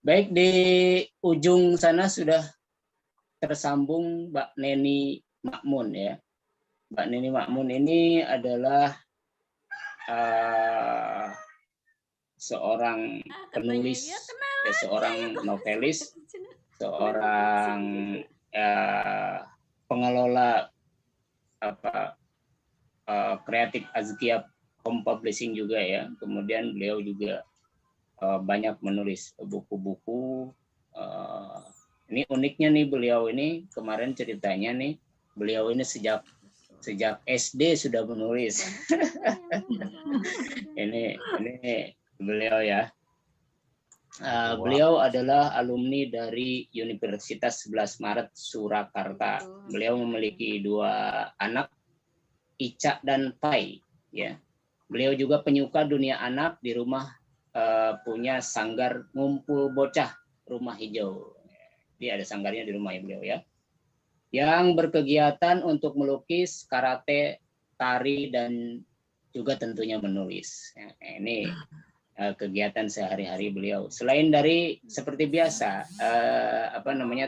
Baik, di ujung sana sudah tersambung Mbak Neni Makmun ya. Mbak Neni Makmun ini adalah seorang penulis, seorang novelis, seorang pengelola kreatif Azkia Home Publishing juga ya. Kemudian beliau juga banyak menulis buku-buku. Ini uniknya nih, beliau ini kemarin ceritanya nih, beliau ini sejak SD sudah menulis. ini beliau ya. Beliau adalah alumni dari Universitas 11 Maret Surakarta. Beliau memiliki 2 anak, Ica dan Pai ya. Beliau juga penyuka dunia anak, di rumah punya sanggar ngumpul bocah rumah hijau. Jadi ada sanggarnya di rumah beliau ya. Yang berkegiatan untuk melukis, karate, tari, dan juga tentunya menulis. Ini kegiatan sehari-hari beliau. Selain dari seperti biasa,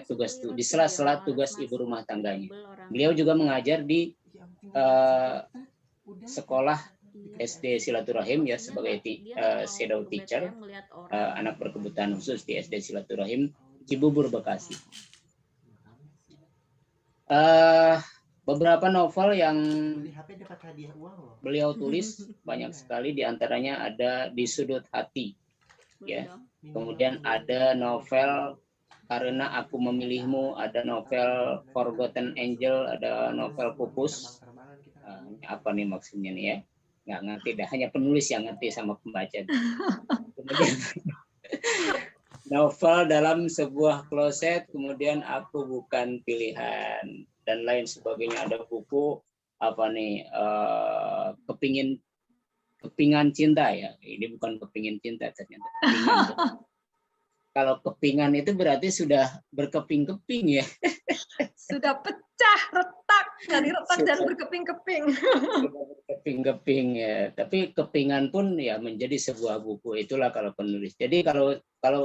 tugas di sela-sela tugas ibu rumah tangganya, beliau juga mengajar di sekolah SD Silaturahim ya, sebagai shadow teacher, anak berkebutuhan khusus di SD Silaturahim Cibubur, Bekasi. Beberapa novel yang beliau tulis banyak sekali, diantaranya ada Di Sudut Hati ya. Kemudian ada novel Karena Aku Memilihmu, ada novel Forgotten Angel, ada novel Pupus. Apa nih maksudnya nih ya? Nggak ngerti, dah hanya penulis yang ngerti sama pembaca. Kemudian novel Dalam Sebuah Kloset, kemudian Aku Bukan Pilihan, dan lain sebagainya. Ada buku Kepingan Cinta ya. Ini bukan kepingin cinta ternyata. Kalau kepingan itu berarti sudah berkeping-keping ya. Sudah pecah, retak, dari retak dan berkeping-keping. Berkeping-keping ya. Tapi kepingan pun ya menjadi sebuah buku. Itulah kalau penulis. Jadi kalau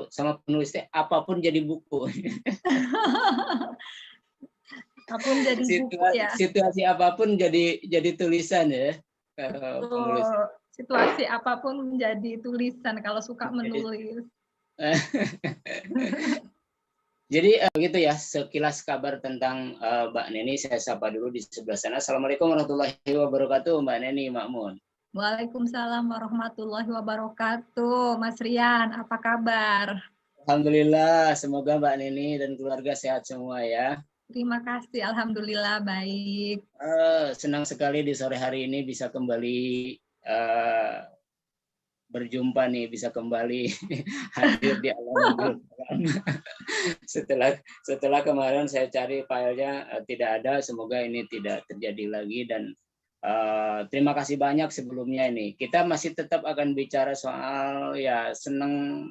sama penulisnya apapun jadi buku. Apapun jadi buku ya. Situasi apapun jadi tulisan ya. Situasi apapun menjadi tulisan kalau suka menulis. Jadi begitu ya sekilas kabar tentang Mbak Neni. Saya sapa dulu di sebelah sana. Assalamualaikum warahmatullahi wabarakatuh, Mbak Neni Makmun. Waalaikumsalam warahmatullahi wabarakatuh. Mas Rian, apa kabar? Alhamdulillah, semoga Mbak Neni dan keluarga sehat semua ya. Terima kasih, alhamdulillah baik. Senang sekali di sore hari ini bisa kembali berjumpa nih, bisa kembali hadir di alam setelah kemarin saya cari filenya tidak ada. Semoga ini tidak terjadi lagi, dan terima kasih banyak sebelumnya. Ini kita masih tetap akan bicara soal ya seneng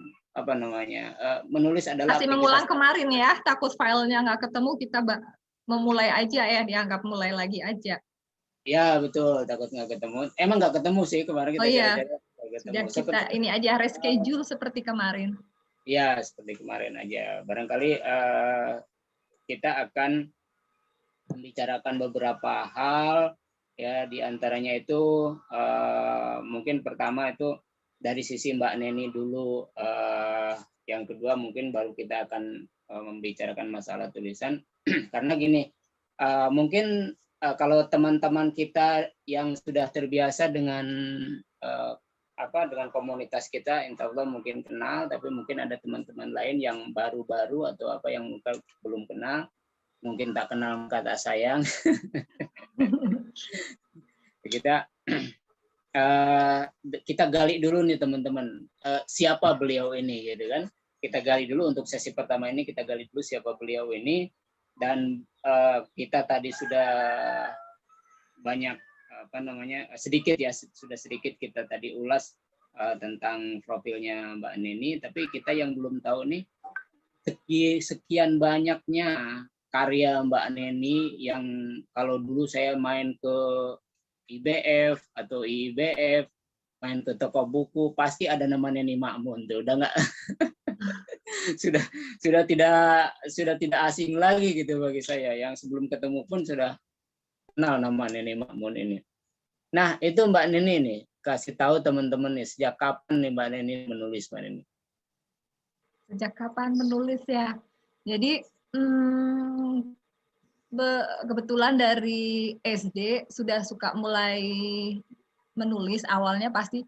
menulis adalah masih mengulang kemarin ya, takut filenya nggak ketemu, kita memulai aja ya, dianggap mulai lagi aja. Ya betul, takut nggak ketemu. Emang nggak ketemu sih kemarin kita. Oh iya. Sudah kita ini aja reschedule seperti kemarin. Ya, seperti kemarin aja. Barangkali kita akan membicarakan beberapa hal ya, diantaranya itu mungkin pertama itu dari sisi Mbak Neni dulu, yang kedua mungkin baru kita akan membicarakan masalah tulisan. Karena gini, mungkin kalau teman-teman kita yang sudah terbiasa dengan dengan komunitas kita, insya Allah mungkin kenal, tapi mungkin ada teman-teman lain yang baru-baru atau yang belum kenal, mungkin tak kenal kata sayang. Kita gali dulu nih teman-teman, siapa beliau ini gitu kan. Kita gali dulu untuk sesi pertama ini, kita gali dulu siapa beliau ini, dan kita tadi sudah banyak sudah sedikit kita tadi ulas tentang profilnya Mbak Neni, tapi kita yang belum tahu nih sekian banyaknya karya Mbak Neni yang kalau dulu saya main ke IBF atau IBF, main ke toko buku, pasti ada nama Neni Makmun tuh, udah nggak sudah tidak asing lagi gitu bagi saya. Yang sebelum ketemu pun sudah kenal nama Nenek Makmun ini. Nah, itu Mbak Neni nih, kasih tahu teman-teman nih, sejak kapan nih Mbak Neni menulis, Mbak Neni? Sejak kapan menulis ya? Jadi kebetulan dari SD sudah suka mulai menulis. Awalnya pasti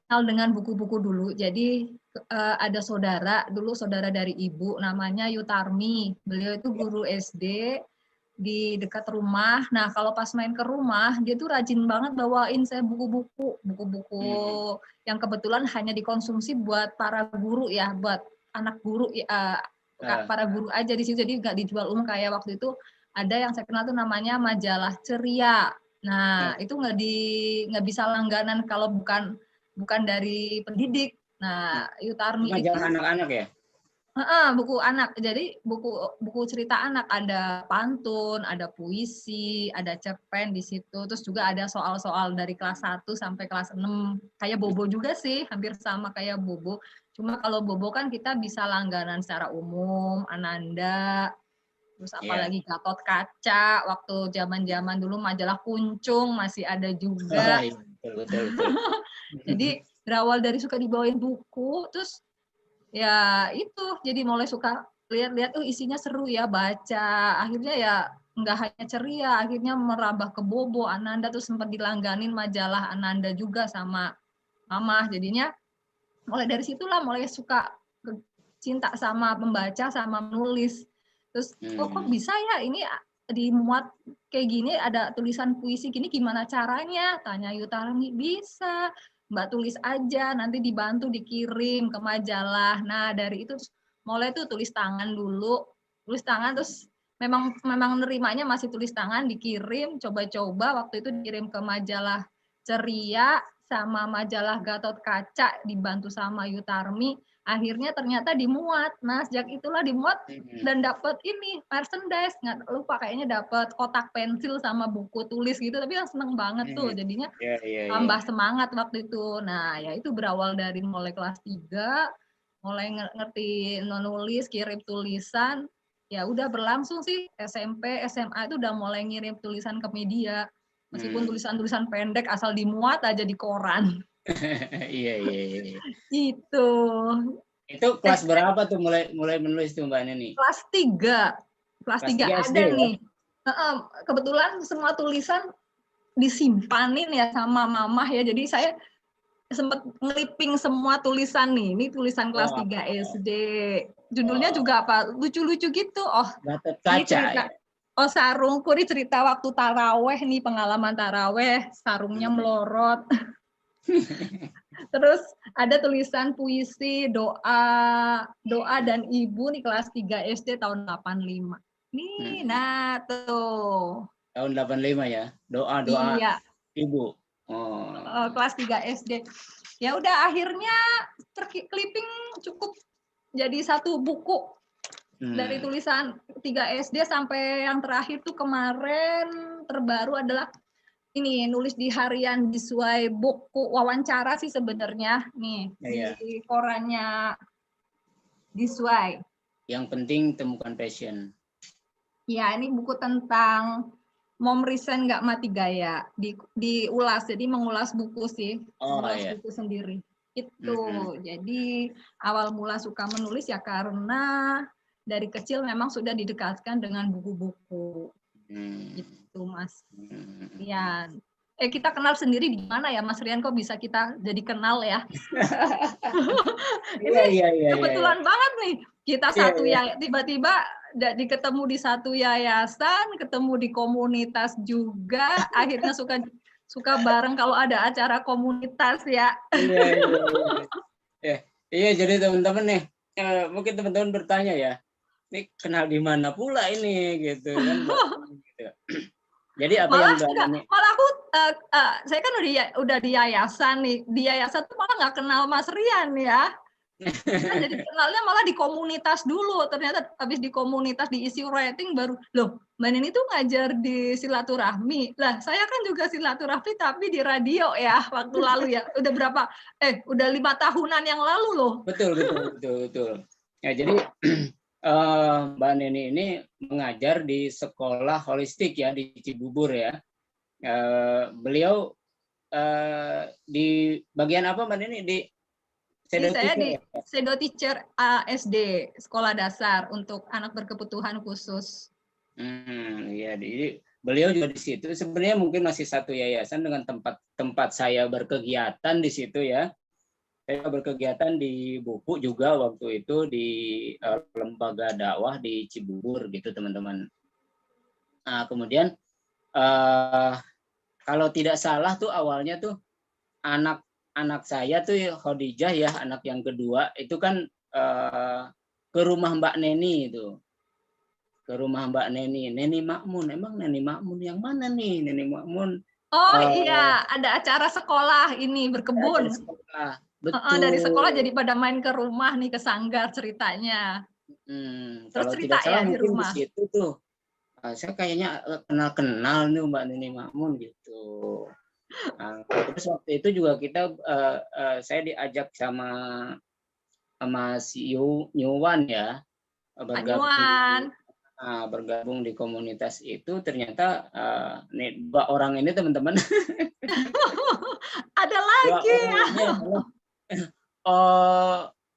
kenal dengan buku-buku dulu. Jadi ada dulu saudara dari ibu, namanya Yutarmi. Beliau itu guru SD di dekat rumah. Nah, kalau pas main ke rumah, dia tuh rajin banget bawain saya buku-buku yang kebetulan hanya dikonsumsi buat para guru ya, buat anak guru para guru aja di situ. Jadi nggak dijual kayak waktu itu ada yang saya kenal tuh namanya majalah Ceria. Nah, itu nggak bisa langganan kalau bukan dari pendidik. Nah, Yutarmi itu majalah anak-anak ya? Buku anak. Jadi buku cerita anak, ada pantun, ada puisi, ada cerpen di situ. Terus juga ada soal-soal dari kelas 1 sampai kelas 6. Kayak Bobo juga sih, hampir sama kayak Bobo. Cuma kalau Bobo kan kita bisa langganan secara umum, Ananda, terus apalagi Gatot Kaca, waktu zaman-zaman dulu majalah Kuncung masih ada juga. Betul. Jadi berawal dari suka dibawain buku, terus ya itu jadi mulai suka lihat-lihat isinya seru ya baca. Akhirnya ya nggak hanya Ceria, akhirnya merambah ke Bobo, Ananda tuh sempat dilangganin majalah Ananda juga sama Mama. Jadinya mulai dari situlah mulai suka cinta sama membaca sama menulis. Terus kok bisa ya ini dimuat kayak gini, ada tulisan puisi gini, gimana caranya? Tanya Yutarmi. Bisa, Mbak tulis aja, nanti dibantu dikirim ke majalah. Nah, dari itu mulai tuh tulis tangan dulu. Tulis tangan, terus memang nerimanya masih tulis tangan, dikirim, coba-coba waktu itu dikirim ke majalah Ceria sama majalah Gatot Kaca, dibantu sama Yutarmi. Akhirnya ternyata dimuat. Nah, sejak itulah dimuat dan dapat ini merchandise, nggak lupa kayaknya dapat kotak pensil sama buku tulis gitu, tapi yang seneng banget tuh jadinya tambah semangat waktu itu. Nah, ya itu berawal dari mulai kelas 3, mulai ngerti nulis, kirim tulisan, ya udah berlangsung sih SMP, SMA itu udah mulai ngirim tulisan ke media, meskipun tulisan-tulisan pendek asal dimuat aja di koran. Iya. Itu kelas berapa tuh mulai menulis tuh Mbak Neni? Kelas 3. Kelas 3 ada SD, nih. Kebetulan semua tulisan disimpanin ya sama Mama ya. Jadi saya sempat ngeliping semua tulisan nih. Ini tulisan kelas 3 SD. Judulnya juga apa? Lucu-lucu gitu. Gatot Kaca. Ya? Sarungku, ini cerita waktu taraweh nih, pengalaman taraweh, sarungnya melorot. Terus ada tulisan puisi doa dan ibu nih kelas 3 SD tahun 85. Nih, nah tuh. Tahun 85 ya. Doa iya. Ibu. Kelas 3 SD. Ya udah akhirnya clipping cukup jadi satu buku. Dari tulisan 3 SD sampai yang terakhir tuh kemarin terbaru adalah ini, nulis di harian Disway, buku wawancara sih sebenarnya nih di korannya Disway. Yang penting temukan passion. Ya, ini buku tentang Mom Resign nggak mati gaya, diulas, jadi mengulas buku sih, buku sendiri. Itu, jadi awal mula suka menulis ya karena dari kecil memang sudah didekatkan dengan buku-buku. Gitu Mas Rian. Kita kenal sendiri di mana ya Mas Rian, kok bisa kita jadi kenal ya? Ini kebetulan banget nih kita ya tiba-tiba ketemu di satu yayasan, ketemu di komunitas juga, akhirnya suka bareng kalau ada acara komunitas ya. Iya, jadi teman-teman nih mungkin teman-teman bertanya ya, ini kenal di mana pula ini gitu kan? Jadi apa malah yang malah aku saya kan udah di yayasan nih, di yayasan tuh malah nggak kenal Mas Rian ya. Nah, jadi kenalnya malah di komunitas dulu. Ternyata habis di komunitas diisi writing baru loh, Mbak Neni tuh ngajar di silaturahmi. Lah saya kan juga silaturahmi tapi di radio ya waktu lalu ya. Udah berapa? Udah 5 tahunan yang lalu loh. Betul. Ya, jadi Mbak Neni ini mengajar di sekolah holistik ya di Cibubur ya. Beliau di bagian apa Mbak Neni? Di Ini shadow saya teacher di ya? shadow teacher SD, sekolah dasar untuk anak berkebutuhan khusus. Iya, jadi beliau juga di situ. Sebenarnya mungkin masih satu yayasan dengan tempat saya berkegiatan di situ ya. Saya berkegiatan di Buku juga waktu itu di lembaga dakwah di Cibubur gitu teman-teman. Nah, kemudian kalau tidak salah tuh awalnya tuh anak saya tuh Khadijah ya, anak yang kedua itu kan ke rumah Mbak Neni itu. Ke rumah Mbak Neni, Neni Makmun. Emang Neni Makmun yang mana nih? Neni Makmun Oh iya, ada acara sekolah ini berkebun. dari sekolah. Dari sekolah Betul. jadi pada main ke rumah nih, ke Sanggar ceritanya. Terus Kalau cerita tidak salah ya di mungkin di rumah. situ tuh saya kayaknya kenal-kenal nih Mbak Neni Makmun gitu. Terus waktu itu juga kita saya diajak sama si Nyuwan ya Pak Nyuan. bergabung di komunitas itu. Ternyata dua orang ini teman-teman Ada dua lagi orang ya. ini adalah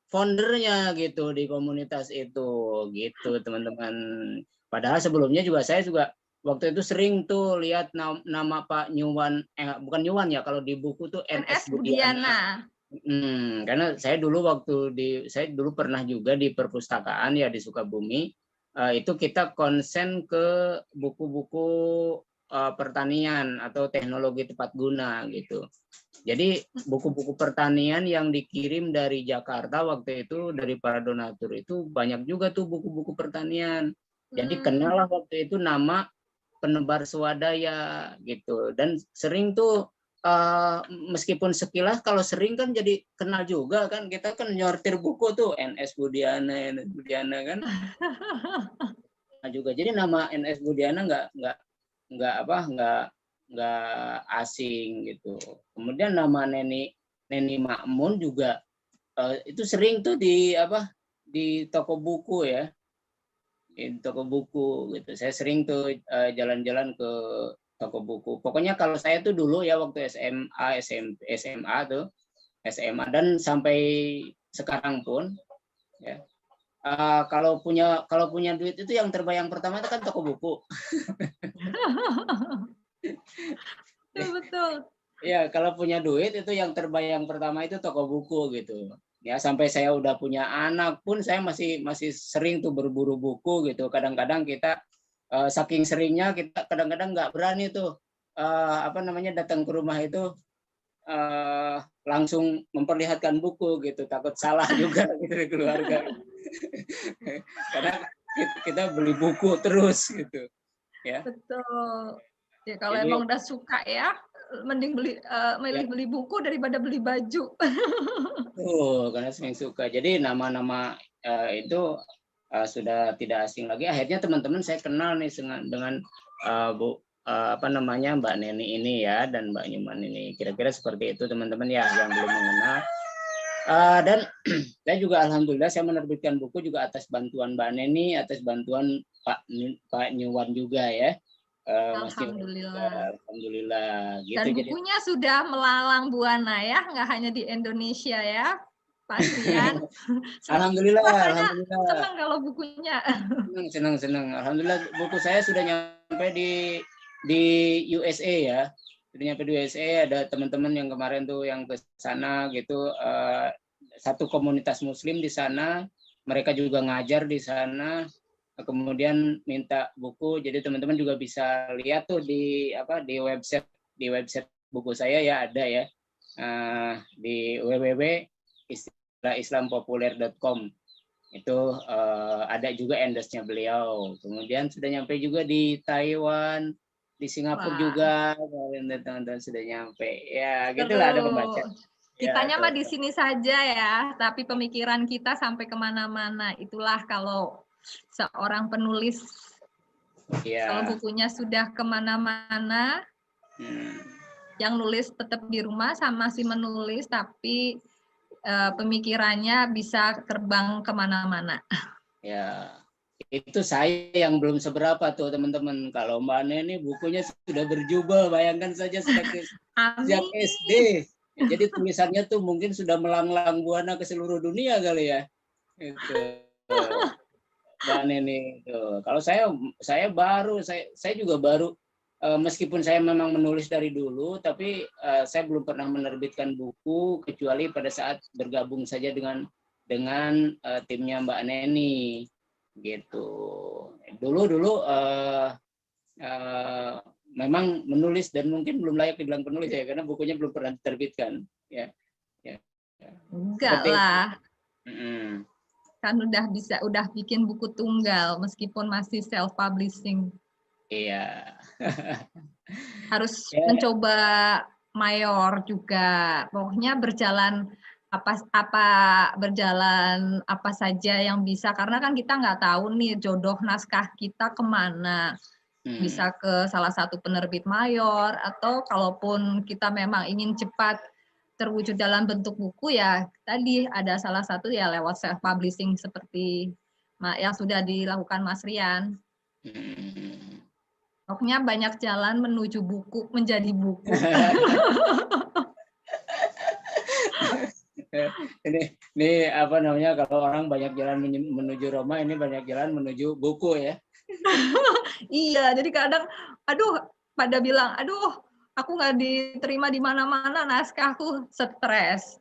foundernya gitu di komunitas itu gitu teman-teman. Padahal sebelumnya juga saya juga waktu itu sering tuh lihat nama Pak Nyuwan, bukan Nyuwan ya, kalau di buku tuh NS NS Budiana. Budiana. Karena saya dulu pernah juga di perpustakaan ya di Sukabumi. Itu kita konsen ke buku-buku pertanian atau teknologi tepat guna gitu. Jadi buku-buku pertanian yang dikirim dari Jakarta waktu itu dari para donatur itu banyak juga tuh buku-buku pertanian. Jadi kenal waktu itu nama penebar swadaya gitu. Dan sering tuh meskipun sekilas kalau sering kan jadi kenal juga kan, kita kan nyortir buku tuh NS Budiana kan. Nah, juga jadi nama NS Budiana nggak asing gitu. Kemudian nama Neni Makmun juga itu sering tuh di toko buku ya, di toko buku gitu. Saya sering tuh jalan-jalan ke toko buku. Pokoknya kalau saya tuh dulu ya waktu SMA, SMP, SMA dan sampai sekarang pun ya. Kalau punya duit itu yang terbayang pertama itu kan toko buku. Betul. Ya, kalau punya duit itu yang terbayang pertama itu toko buku gitu. Ya, sampai saya udah punya anak pun saya masih sering tuh berburu buku gitu. Kadang-kadang kita saking seringnya kita kadang-kadang nggak berani tuh datang ke rumah itu langsung memperlihatkan buku gitu. Takut salah juga gitu di keluarga. Karena kita beli buku terus gitu. Ya. Betul. Ya kalau Jadi, emang udah suka ya, mending beli buku daripada beli baju. karena sering suka. Jadi nama-nama itu sudah tidak asing lagi. Akhirnya teman-teman saya kenal nih dengan Mbak Neni ini ya dan Mbak Nyuman ini. Kira-kira seperti itu teman-teman ya yang belum mengenal. Dan saya juga alhamdulillah saya menerbitkan buku juga atas bantuan Mbak Neni, atas bantuan Pak Nyuwan juga ya. Alhamdulillah. Alhamdulillah gitu. Dan bukunya sudah melalang buana ya, nggak hanya di Indonesia ya, Pak Srian. Alhamdulillah, Rasanya alhamdulillah. senang kalau bukunya. Senang. Alhamdulillah buku saya sudah nyampe di USA ya. Sudah nyampe di USA, ada teman-teman yang kemarin tuh yang ke sana gitu, satu komunitas muslim di sana, mereka juga ngajar di sana. Kemudian minta buku, jadi teman-teman juga bisa lihat tuh di website buku saya ya, ada ya di www.islampopuler.com itu ada juga endorse-nya beliau. Kemudian sudah nyampe juga di Taiwan, di Singapura juga teman-teman sudah nyampe ya, gitulah ada pembaca. Kitanya mah di sini saja ya, tapi pemikiran kita sampai kemana-mana. Itulah kalau seorang penulis, kalau bukunya sudah kemana-mana, yang nulis tetap di rumah sama si menulis, tapi pemikirannya bisa terbang kemana-mana. Ya, itu saya yang belum seberapa tuh teman-teman. Kalau Mbak Neni bukunya sudah berjubel, bayangkan saja sejak SD. Jadi tulisannya tuh mungkin sudah melanglang buana ke seluruh dunia kali ya. Itu Mbak Neni itu. Kalau saya baru, saya juga baru, meskipun saya memang menulis dari dulu, tapi saya belum pernah menerbitkan buku kecuali pada saat bergabung saja dengan timnya Mbak Neni gitu. Dulu memang menulis dan mungkin belum layak dibilang penulis ya, karena bukunya belum pernah diterbitkan ya. Enggak lah. Kan udah bikin buku tunggal meskipun masih self publishing. Iya. Harus mencoba mayor juga. Pokoknya berjalan apa saja yang bisa, karena kan kita nggak tahu nih jodoh naskah kita kemana. Bisa ke salah satu penerbit mayor, atau kalaupun kita memang ingin cepat terwujud dalam bentuk buku, ya tadi ada salah satu ya lewat self publishing seperti yang sudah dilakukan Mas Rian. Pokoknya banyak jalan menuju buku, menjadi buku. ini apa namanya, kalau orang banyak jalan menuju Roma, ini banyak jalan menuju buku ya. Iya, jadi kadang pada bilang, aku nggak diterima di mana-mana, naskahku, stres,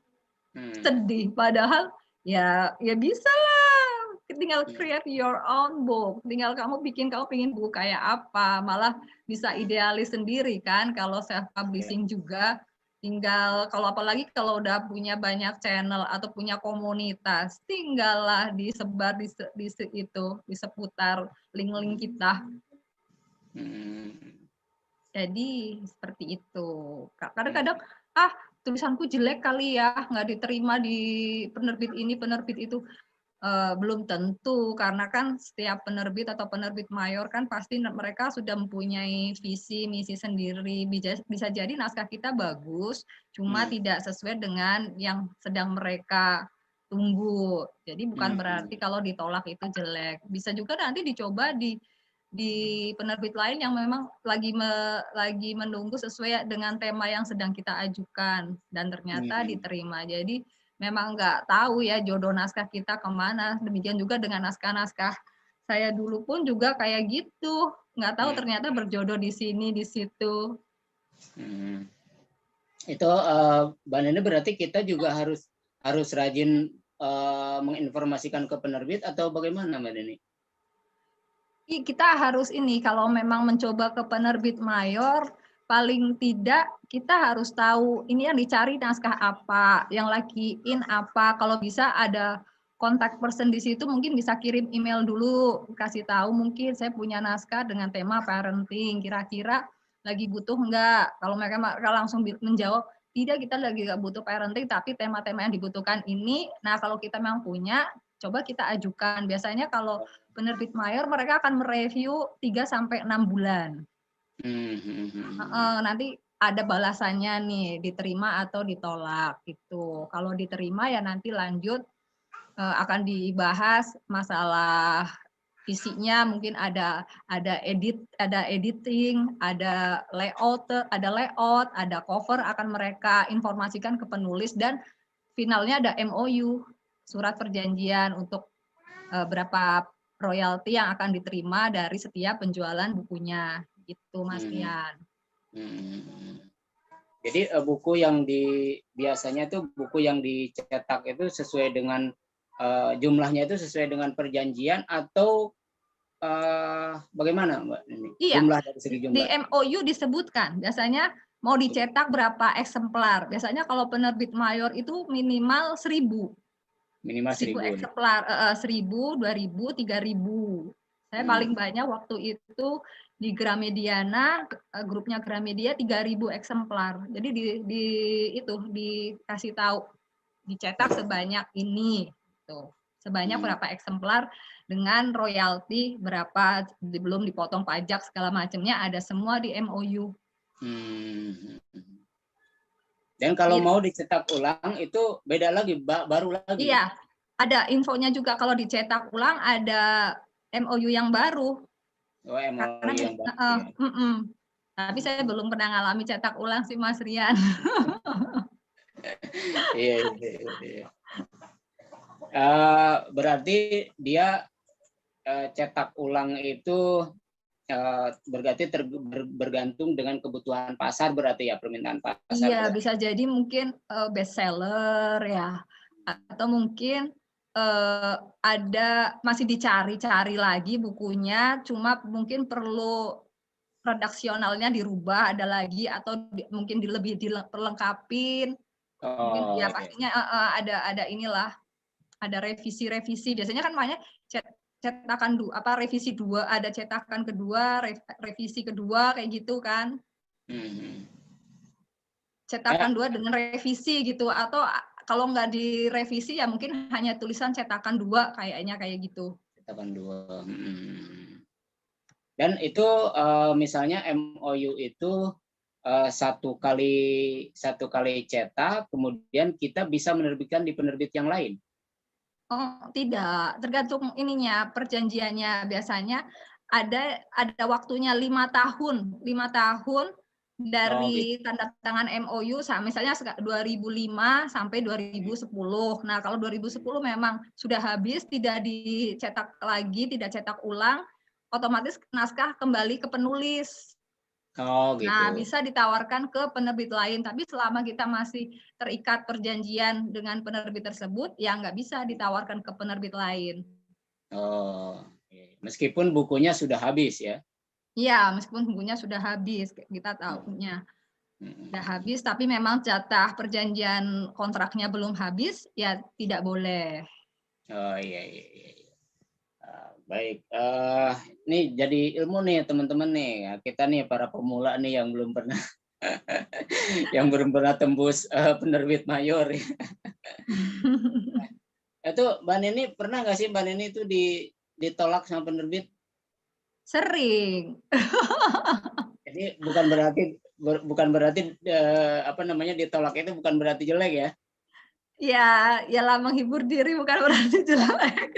sedih. Padahal ya bisa lah, tinggal create your own book, tinggal kamu pengen buku kayak apa, malah bisa idealis sendiri kan kalau self publishing juga. Tinggal apalagi kalau udah punya banyak channel atau punya komunitas, tinggallah disebar di seputar link-link kita. Jadi seperti itu. Kadang-kadang tulisanku jelek kali ya, nggak diterima di penerbit ini, penerbit itu. Belum tentu, karena kan setiap penerbit atau penerbit mayor kan pasti mereka sudah mempunyai visi misi sendiri. Bisa jadi naskah kita bagus, cuma tidak sesuai dengan yang sedang mereka tunggu. Jadi bukan berarti kalau ditolak itu jelek. Bisa juga nanti dicoba di penerbit lain yang memang lagi menunggu sesuai dengan tema yang sedang kita ajukan, dan ternyata diterima. Jadi memang nggak tahu ya jodoh naskah kita kemana. Demikian juga dengan naskah-naskah saya dulu pun juga kayak gitu. Nggak tahu ternyata berjodoh di sini, di situ. Itu Mbak Neni, berarti kita juga harus rajin menginformasikan ke penerbit atau bagaimana Mbak Neni? Kita harus kalau memang mencoba ke penerbit mayor, paling tidak kita harus tahu ini yang dicari naskah apa, yang lagi in apa. Kalau bisa ada kontak person di situ, mungkin bisa kirim email dulu, kasih tahu mungkin saya punya naskah dengan tema parenting, kira-kira lagi butuh enggak. Kalau mereka langsung menjawab, tidak, kita lagi nggak butuh parenting, tapi tema-tema yang dibutuhkan ini. Nah, kalau kita memang punya, coba kita ajukan. Biasanya kalau penerbit mayor mereka akan mereview 3-6 bulan. Nanti ada balasannya nih, diterima atau ditolak gitu. Kalau diterima ya nanti lanjut, akan dibahas masalah isinya, mungkin ada editing, ada layout, ada cover, akan mereka informasikan ke penulis, dan finalnya ada MOU, surat perjanjian untuk berapa royalti yang akan diterima dari setiap penjualan bukunya, gitu Mas Rian. Jadi buku yang biasanya tuh buku yang dicetak itu sesuai dengan jumlahnya, itu sesuai dengan perjanjian atau bagaimana Mbak? Iya, jumlah dari segi jumlah. Di MOU disebutkan biasanya mau dicetak berapa eksemplar. Biasanya kalau penerbit mayor itu minimal 1.000. Minimal 1.000 eksemplar, 1.000, 2.000, 3.000. Saya paling banyak waktu itu di Gramediana, grupnya Gramedia 3.000 eksemplar. Jadi dikasih tahu dicetak sebanyak ini, tuh sebanyak berapa eksemplar dengan royalti berapa, belum dipotong pajak segala macamnya, ada semua di MOU. Dan kalau mau dicetak ulang itu beda lagi, baru lagi. Iya, ada infonya juga kalau dicetak ulang ada MOU yang baru. Oh, MOU yang baru. Ya. Tapi saya belum pernah ngalami cetak ulang sih, Mas Rian. Iya. Berarti dia cetak ulang itu berarti bergantung dengan kebutuhan pasar, berarti ya, permintaan pasar. Iya, bisa jadi mungkin best seller ya, atau mungkin ada masih dicari-cari lagi bukunya, cuma mungkin perlu redaksionalnya dirubah, ada lagi, atau mungkin lebih dilengkapin. Mungkin ya pastinya ada inilah, ada revisi-revisi. Biasanya kan banyak cetakan revisi 2, ada cetakan kedua, revisi kedua kayak gitu kan. Cetakan 2 dengan revisi gitu, atau kalau nggak direvisi ya mungkin hanya tulisan cetakan 2 kayaknya kayak gitu. Cetakan 2. Dan itu misalnya MOU itu satu kali cetak, kemudian kita bisa menerbitkan di penerbit yang lain. Oh, tidak, tergantung ininya, perjanjiannya. Biasanya ada waktunya 5 tahun. 5 tahun dari tanda tangan MOU, misalnya 2005 sampai 2010. Nah, kalau 2010 memang sudah habis, tidak dicetak lagi, tidak cetak ulang, otomatis naskah kembali ke penulis. Oh, gitu. Nah, bisa ditawarkan ke penerbit lain, tapi selama kita masih terikat perjanjian dengan penerbit tersebut, ya nggak bisa ditawarkan ke penerbit lain. Oh, meskipun bukunya sudah habis ya? Iya, meskipun bukunya sudah habis, kita tahunya sudah habis, tapi memang jatah perjanjian kontraknya belum habis, ya tidak boleh. Oh iya. Baik, nih jadi ilmu nih teman-teman nih. Kita nih para pemula nih yang belum pernah yang belum pernah tembus penerbit mayor. Itu Mbak Nini pernah nggak sih Mbak Nini itu ditolak sama penerbit? Sering. Jadi bukan berarti apa namanya ditolak itu bukan berarti jelek ya? Ya lah menghibur diri bukan berarti jelek.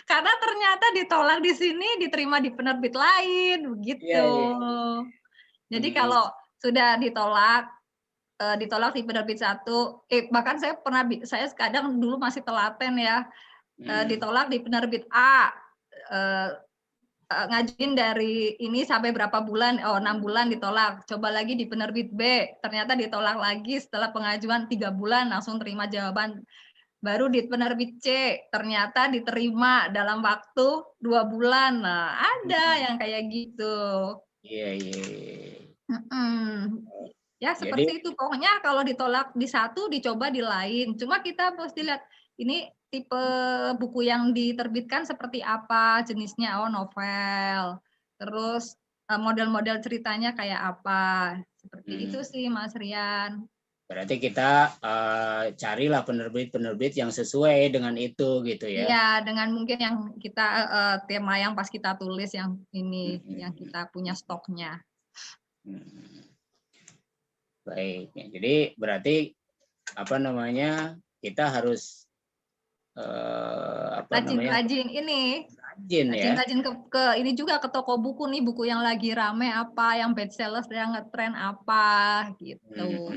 Karena ternyata ditolak di sini, diterima di penerbit lain, begitu. Jadi kalau sudah ditolak di penerbit satu, bahkan saya kadang dulu masih telaten ya, ditolak di penerbit A, ngajuin dari ini sampai berapa bulan, 6 bulan ditolak, coba lagi di penerbit B, ternyata ditolak lagi setelah pengajuan 3 bulan langsung terima jawaban, baru di penerbit C ternyata diterima dalam waktu 2 bulan. Nah, ada yang kayak gitu. Iya. Ya seperti itu, pokoknya kalau ditolak di satu dicoba di lain, cuma kita mesti lihat ini tipe buku yang diterbitkan seperti apa, jenisnya, novel, terus model-model ceritanya kayak apa, seperti itu sih Mas Rian. Berarti kita carilah penerbit yang sesuai dengan itu gitu ya. Iya, dengan mungkin yang kita tema yang pas kita tulis yang ini, yang kita punya stoknya. Baik, jadi berarti apa namanya kita harus rajin ke ini juga ke toko buku nih, buku yang lagi rame apa, yang bestseller, yang ngetren apa gitu.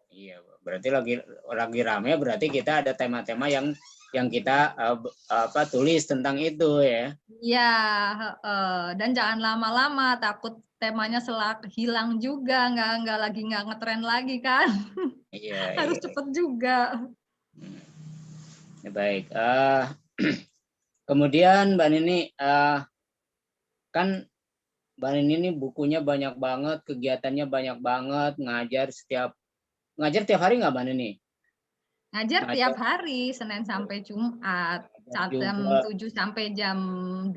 Iya, berarti lagi rame, berarti kita ada tema-tema yang kita tulis tentang itu ya. Iya, dan jangan lama-lama, takut temanya hilang juga, nggak ngetren lagi kan. Iya. Harus cepet juga. Baik. Kemudian Mbak Nini, kan Mbak Nini ini bukunya banyak banget, kegiatannya banyak banget, ngajar tiap hari nggak Mbak Nini? Ngajar tiap hari, Senin sampai Jumat, jam 7 sampai jam 2.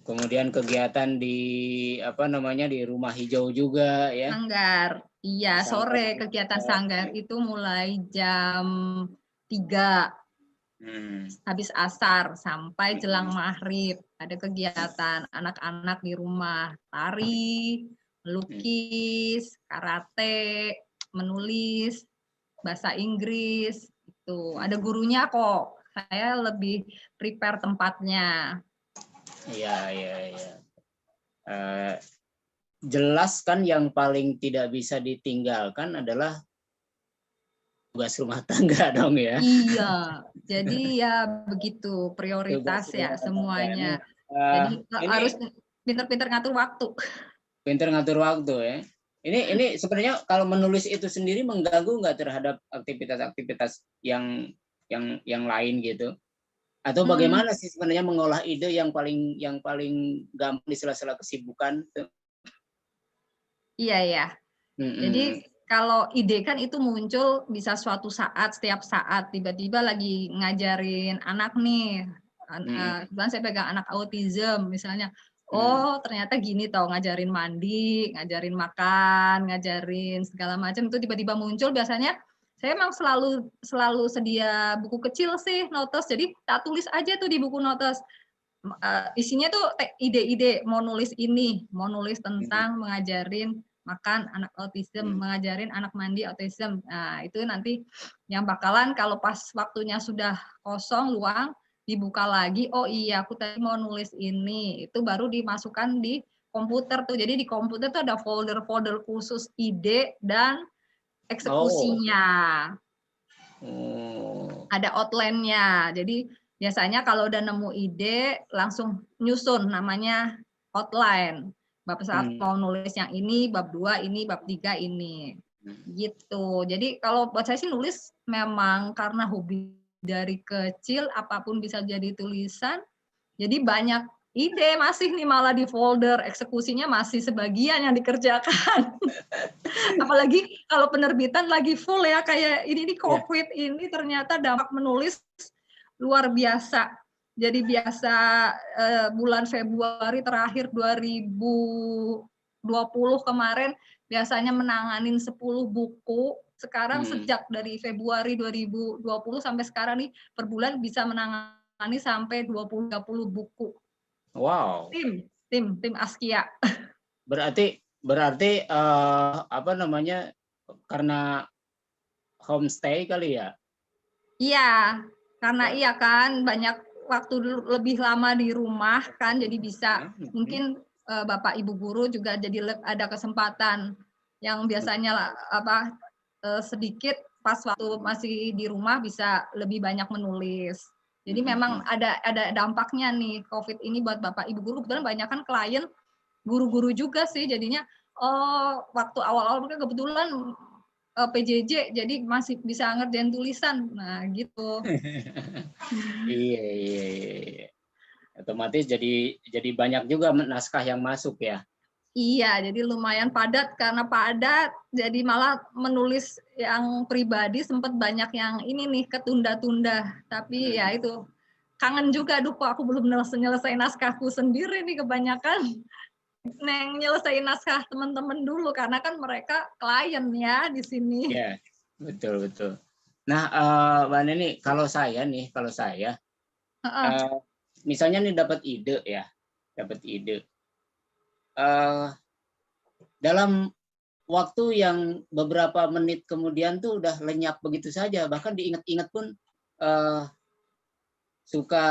Kemudian kegiatan di di rumah hijau juga ya. Sanggar. Iya, sore kegiatan sanggar itu mulai jam 3. Habis asar sampai jelang maghrib. Ada kegiatan anak-anak di rumah, tari, melukis, karate, menulis, bahasa Inggris, itu ada gurunya kok. Saya lebih prepare tempatnya. Iya, iya, iya. Jelas kan yang paling tidak bisa ditinggalkan adalah tugas rumah tangga dong ya. Iya, jadi ya begitu prioritas Tugas ya rumah tangga. semuanya. Nah, Jadi ini harus pinter-pinter ngatur waktu. pinter ngatur waktu ya. Ini sebenarnya kalau menulis itu sendiri mengganggu nggak terhadap aktivitas-aktivitas yang lain gitu? Atau Hmm, bagaimana sih sebenarnya mengolah ide yang paling gampang di sela-sela kesibukan? iya ya. Mm-mm. Jadi kalau ide kan itu muncul bisa suatu saat, setiap saat tiba-tiba lagi ngajarin anak nih. Mm-mm. Kebetulan saya pegang anak autism misalnya. Mm. Oh, ternyata gini tau, ngajarin mandi, ngajarin makan, ngajarin segala macam itu tiba-tiba muncul. Biasanya saya emang selalu sedia buku kecil sih, notes. Jadi tak tulis aja tuh di buku notes. Isinya tuh ide-ide mau nulis ini, mau nulis tentang mengajarin makan anak autism, mengajarin anak mandi autism. Nah, itu nanti yang bakalan kalau pas waktunya sudah kosong, luang, dibuka lagi, oh iya aku tadi mau nulis ini, itu baru dimasukkan di komputer tuh. Jadi di komputer tuh ada folder-folder khusus ide dan Oh. eksekusinya. Oh. Ada outline-nya. Jadi biasanya kalau udah nemu ide langsung nyusun namanya outline. Bab 1 mau nulis yang ini, bab 2 ini, bab 3 ini. Gitu. Jadi kalau buat saya sih nulis memang karena hobi dari kecil, apapun bisa jadi tulisan. Jadi banyak ide masih nih malah di folder, eksekusinya masih sebagian yang dikerjakan. Apalagi kalau penerbitan lagi full ya, kayak ini Ya. COVID ini ternyata dampak menulis luar biasa. Jadi biasa bulan Februari terakhir 2020 kemarin biasanya menanganin 10 buku. Sekarang sejak dari Februari 2020 sampai sekarang nih per bulan bisa menangani sampai 20-30 buku. Wow. Tim Askia. Berarti apa namanya, karena homestay kali ya? Iya, karena Ya. iya kan banyak waktu lebih lama di rumah kan, jadi bisa mungkin Bapak Ibu guru juga jadi ada kesempatan yang biasanya apa sedikit pas waktu masih di rumah bisa lebih banyak menulis. Jadi memang ada dampaknya nih COVID ini buat Bapak Ibu guru. Kebetulan banyak kan klien guru-guru juga sih, jadinya oh waktu awal-awal mereka kebetulan PJJ jadi masih bisa ngerjain tulisan. Nah, gitu. Iya, iya, iya. Otomatis jadi banyak juga naskah yang masuk ya. Iya, jadi lumayan padat karena padat jadi malah menulis yang pribadi sempat banyak yang ini nih ketunda-tunda. Tapi ya itu kangen juga, aduh kok aku belum nyelesain naskahku sendiri nih, kebanyakan neng nyelesain naskah teman-teman dulu karena kan mereka klien ya di sini. Ya, betul betul. Nah, Mbak Neni, kalau saya misalnya nih dapat ide ya, dalam waktu yang beberapa menit kemudian tuh udah lenyap begitu saja, bahkan diingat-ingat pun suka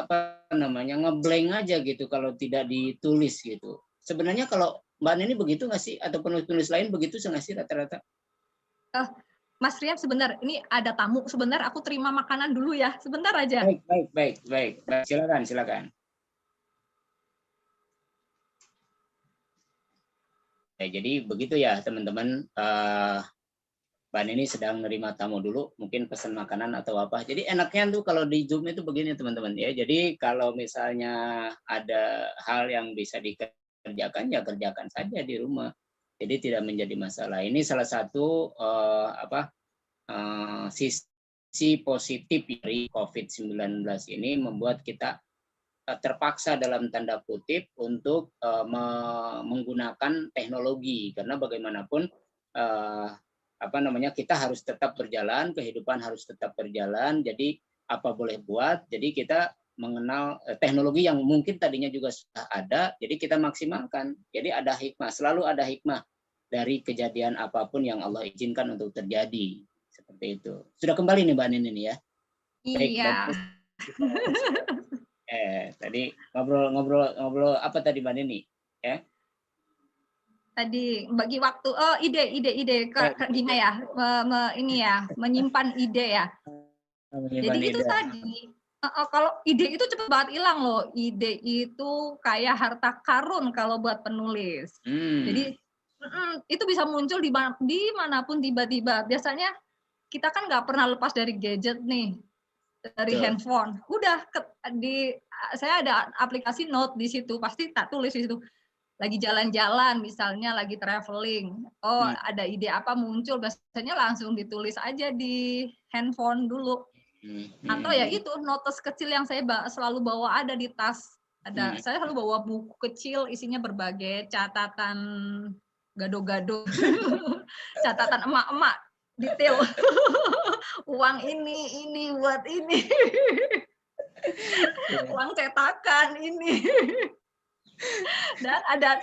apa namanya ngeblank aja gitu kalau tidak ditulis gitu. Sebenarnya kalau Mbak Neni begitu nggak sih, atau penulis-penulis lain begitu nggak sih rata-rata? Mas Riam, sebentar, ini ada tamu. Sebentar, aku terima makanan dulu ya. Sebentar aja. Baik. Silakan. Ya, jadi begitu ya teman-teman. Mbak Neni sedang menerima tamu dulu, mungkin pesan makanan atau apa. Jadi enaknya tuh kalau di Zoom itu begini teman-teman ya. Jadi kalau misalnya ada hal yang bisa dikerjakan ya kerjakan saja di rumah. Jadi tidak menjadi masalah. Ini salah satu sisi positif dari COVID-19 ini, membuat kita terpaksa dalam tanda kutip untuk menggunakan teknologi, karena bagaimanapun kita harus tetap berjalan, kehidupan harus tetap berjalan. Jadi apa boleh buat, jadi kita mengenal teknologi yang mungkin tadinya juga sudah ada, jadi kita maksimalkan. Jadi ada hikmah, selalu ada hikmah dari kejadian apapun yang Allah izinkan untuk terjadi. Seperti itu. Sudah kembali nih Mbak Nini nih ya. Baik, Iya. tadi ngobrol apa tadi Mbak Nini? Ya. Tadi bagi waktu, ide gimana ya, ini ya, menyimpan ide ya. Jadi itu tadi, kalau ide itu cepet banget hilang loh. Ide itu kayak harta karun kalau buat penulis. Jadi itu bisa muncul di manapun tiba-tiba. Biasanya kita kan nggak pernah lepas dari gadget nih, dari handphone. Udah saya ada aplikasi note di situ, pasti tak tulis di situ. Lagi jalan-jalan misalnya, lagi traveling, ada ide apa muncul, biasanya langsung ditulis aja di handphone dulu. Atau ya itu notes kecil yang saya selalu bawa ada di tas. Saya selalu bawa buku kecil isinya berbagai catatan gado-gado, catatan emak-emak detail. Uang ini buat ini, uang cetakan ini. Dan ada